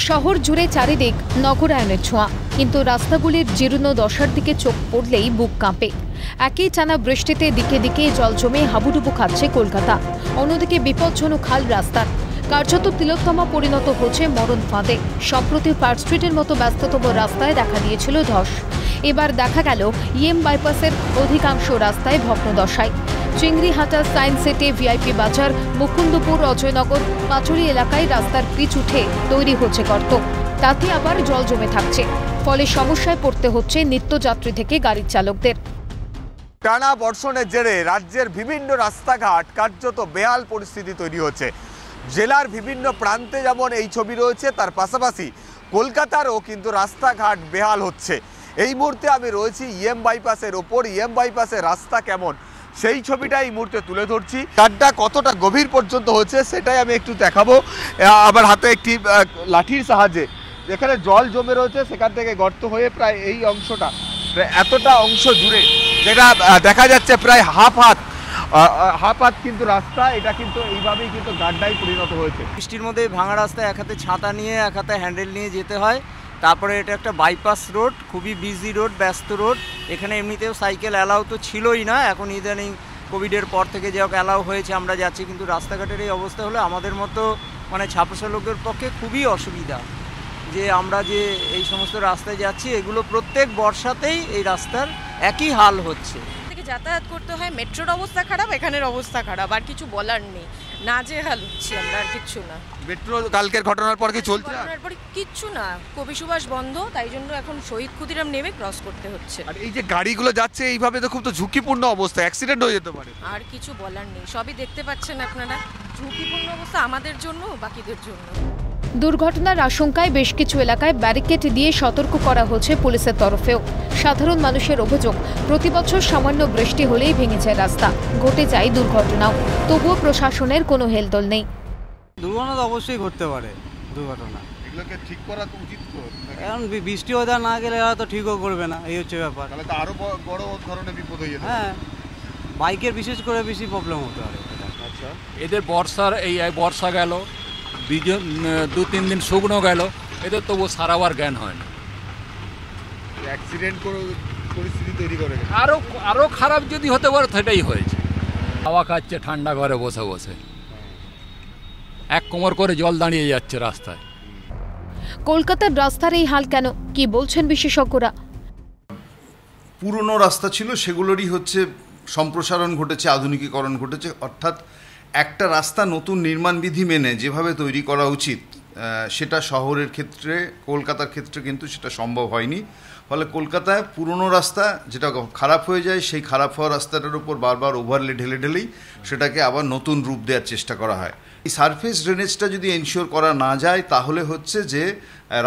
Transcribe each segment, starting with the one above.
শহর জুড়ে চারিদিক নগরায়নের ছোঁয়া, কিন্তু রাস্তাগুলির জীর্ণ দশার দিকে চোখ পড়লেই বুক কাঁপে। একই টানা বৃষ্টিতে দিকে দিকে জল জমে হাবুডুবু খাচ্ছে কলকাতা। অন্যদিকে বিপজ্জনক হাল রাস্তার, কার্যত তিলোত্তমা পরিণত হচ্ছে মরণ ফাঁদে। সম্প্রতি পার্ক স্ট্রিটের মতো ব্যস্ততম রাস্তায় দেখা দিয়েছিল ধস। এবার দেখা গেল ইএম বাইপাসের অধিকাংশ রাস্তায় ভগ্নদশায়। চিংড়িহাটা, সায়েন্স সিটি, ভিআইপি বাজার, মুকুন্দপুর, অজয়নগর, পাচুরি এলাকায় রাস্তার পিচ উঠে তৈরি হচ্ছে গর্ত। তাতে আবার জল জমে থাকছে, ফলে সমস্যায় পড়তে হচ্ছে নিত্যযাত্রী থেকে গাড়ির চালকদের। টানা বর্ষণের জেরে রাজ্যের বিভিন্ন রাস্তাঘাট কার্যত বেহাল পরিস্থিতি তৈরি হচ্ছে। জেলার বিভিন্ন প্রান্তে যেমন এই ছবি রয়েছে, তার পাশাপাশি কলকাতারও কিন্তু রাস্তাঘাট বেহাল হচ্ছে। এই মুহূর্তে আমি রয়েছি ইএম বাইপাসের ওপর। ইএম বাইপাসের রাস্তা কেমন সেই ছবিটা এই মুহূর্তে তুলে ধরছি। গাড্ডা কতটা গভীর পর্যন্ত হচ্ছে সেটাই আমি একটু দেখাবো। আবার হাতে একটি লাঠির সাহায্যে যেখানে জল জমে রয়েছে সেখান থেকে গর্ত হয়ে প্রায় এই অংশটা, এতটা অংশ জুড়ে যেটা দেখা যাচ্ছে প্রায় হাফ হাত কিন্তু রাস্তা, এটা কিন্তু এইভাবেই কিন্তু গাড্ডায় পরিণত হয়েছে। বৃষ্টির মধ্যে ভাঙা রাস্তায় এক হাতে ছাতা নিয়ে এক হাতে হ্যান্ডেল নিয়ে যেতে হয়। তারপরে এটা একটা বাইপাস রোড, খুবই বিজি রোড, ব্যস্ত রোড। এখানে এমনিতেও সাইকেল অ্যালাউ তো ছিলই না, এখন ইদানিং কোভিডের পর থেকে যে অ্যালাউ হয়েছে আমরা যাচ্ছি, কিন্তু রাস্তাঘাটের এই অবস্থা হলে আমাদের মতো ছাপোষা লোকের পক্ষে খুবই অসুবিধা। যে আমরা যে এই সমস্ত রাস্তায় যাচ্ছি, এগুলো প্রত্যেক বর্ষাতেই এই রাস্তার একই হাল হচ্ছে। যাতায়াত করতে হয়, মেট্রোর অবস্থা খারাপ, এখানের অবস্থা খারাপ, আর কিছু বলার নেই, নাজেহাল হচ্ছি আমরা, আর কিচ্ছু না। মেট্রো কালকের ঘটনার পর কি চলছে? ঘটনার পর কিচ্ছু না, কবি সুভাষ বন্ধ, তাই জন্য এখন শহীদ ক্ষুদিরাম নেমে ক্রস করতে হচ্ছে। আর এই যে গাড়িগুলো যাচ্ছে এইভাবে তো খুব তো ঝুঁকিপূর্ণ অবস্থা, অ্যাক্সিডেন্ট হয়ে যেতে পারে। আর কিছু বলার নেই, সবই দেখতে পাচ্ছেন আপনারা, ঝুঁকিপূর্ণ অবস্থা আমাদের জন্য, বাকিদের জন্য। দুর্ঘটনার আশঙ্কায় বেশ কিছু এলাকায় ব্যারিকেড দিয়ে সতর্ক করা হচ্ছে পুলিশের তরফেও। সাধারণ মানুষের অভিযোগ, প্রতি বছর সামান্য বৃষ্টি হলেই ভেঙে যায় রাস্তা, ঘটে যায় দুর্ঘটনাও, তবুও প্রশাসনের কোনো হেলদোল নেই। দুর্ঘটনা তো অবশ্যই ঘটতে পারে, দুর্ঘটনা এগুলোকে ঠিক করা তো উচিত। এখন বৃষ্টি ওয়েদার না গেলে এরা তো ঠিকও করবে না, এই হচ্ছে ব্যাপার। তাহলে তো আরো বড় ধরনের বিপদ হয়ে যেতে। হ্যাঁ, বাইকের বিশেষ করে বেশি প্রবলেম হতে পারে। আচ্ছা, এদের বর্ষা গেল, 2-3 দিন শুকনো গেল, এদের তবু সারাবার জ্ঞান হয় না। অ্যাক্সিডেন্ট পরিস্থিতি তৈরি করে আরো খারাপ যদি হতে পারে, সেটাই হয়েছে। হাওয়া খাচ্ছে ঠান্ডা ঘরে বসে বসে, এক কোমর করে জল দাঁড়িয়ে যাচ্ছে রাস্তায়। কলকাতার রাস্তার এই হাল কেন, কি বলছেন বিশেষজ্ঞরা? পুরনো রাস্তা ছিল, সেগুলোরই হচ্ছে সম্প্রসারণ ঘটেছে, আধুনিকীকরণ ঘটেছে। অর্থাৎ একটা রাস্তা নতুন নির্মাণ বিধি মেনে যেভাবে তৈরি করা উচিত, সেটা শহরের ক্ষেত্রে, কলকাতার ক্ষেত্রে কিন্তু সেটা সম্ভব হয়নি। ফলে কলকাতায় পুরনো রাস্তা যেটা খারাপ হয়ে যায়, সেই খারাপ হওয়া রাস্তাটার উপর বারবার ওভারলে ঢেলেই সেটাকে আবার নতুন রূপ দেওয়ার চেষ্টা করা হয়। এই সারফেস ড্রেনেজটা যদি এনশিওর করা না যায়, তাহলে হচ্ছে যে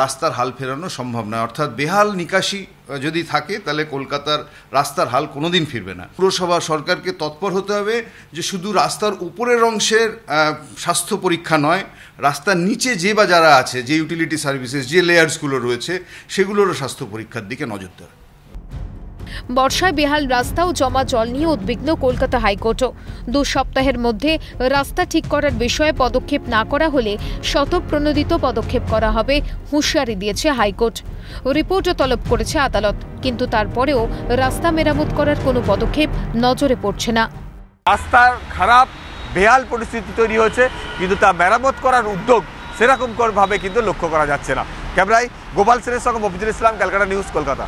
রাস্তার হাল ফেরানো সম্ভব নয়। অর্থাৎ বেহাল নিকাশি যদি থাকে, তাহলে কলকাতার রাস্তার হাল কোনোদিন ফিরবে না। পুরসভা সরকারকে তৎপর হতে হবে যে শুধু রাস্তার উপরের অংশের স্বাস্থ্য পরীক্ষা নয়, রাস্তার নিচে যে বা যারা আছে, যে ইউটিলিটি সার্ভিসেস, যে লেয়ার্সগুলো রয়েছে, সেগুলোরও স্বাস্থ্য পরীক্ষার দিকে নজর দেওয়া। বর্ষায় বেহাল রাস্তা ও জমা জল নিয়ে উদ্বিগ্ন কলকাতা হাইকোর্টও। 2 সপ্তাহের মধ্যে রাস্তা ঠিক করার বিষয়ে পদক্ষেপ না করা হলে স্বতঃপ্রণোদিত পদক্ষেপ করা হবে হুঁশিয়ারি দিয়েছে হাইকোর্ট। রিপোর্টও তলব করেছে আদালত, কিন্তু তারপরেও রাস্তা মেরামত করার কোনো পদক্ষেপ নজরে পড়ছে না। রাস্তার খারাপ বেহাল পরিস্থিতি তৈরি হয়েছে, কিন্তু তা মেরামত করার উদ্যোগ সেরকম ভাবে কিন্তু লক্ষ্য করা যাচ্ছে না। ক্যামেরায় গোপাল সেনের সঙ্গে মফিজুল ইসলাম, ক্যালকাটা নিউজ, কলকাতা।